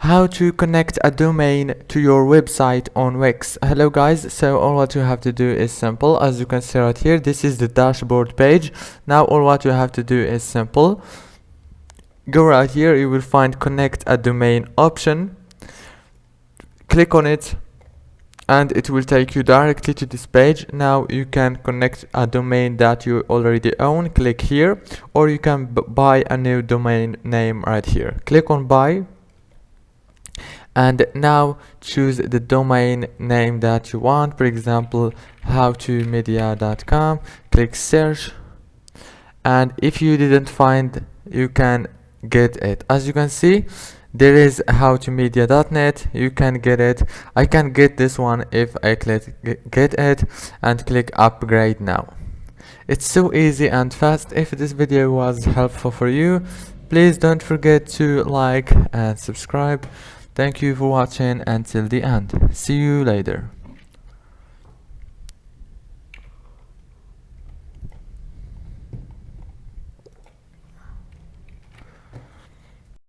How to connect a domain to your website on Wix. Hello guys, so all what you have to do is simple. As you can see right here, this is the dashboard page. Now all what you have to do is simple. Go right here, you will find connect a domain option. Click on it and it will take you directly to this page. Now you can connect a domain that you already own. Click here, or you can buy a new domain name right here. Click on buy. And now choose the domain name that you want. For example, howtomedia.com. Click search, and if you didn't find, you can get it. As you can see, there is howtomedia.net. You can get it. I can get this one if I click get it and click upgrade now. It's so easy and fast. If this video was helpful for you, please don't forget to like and subscribe. Thank you for watching until the end. See you later.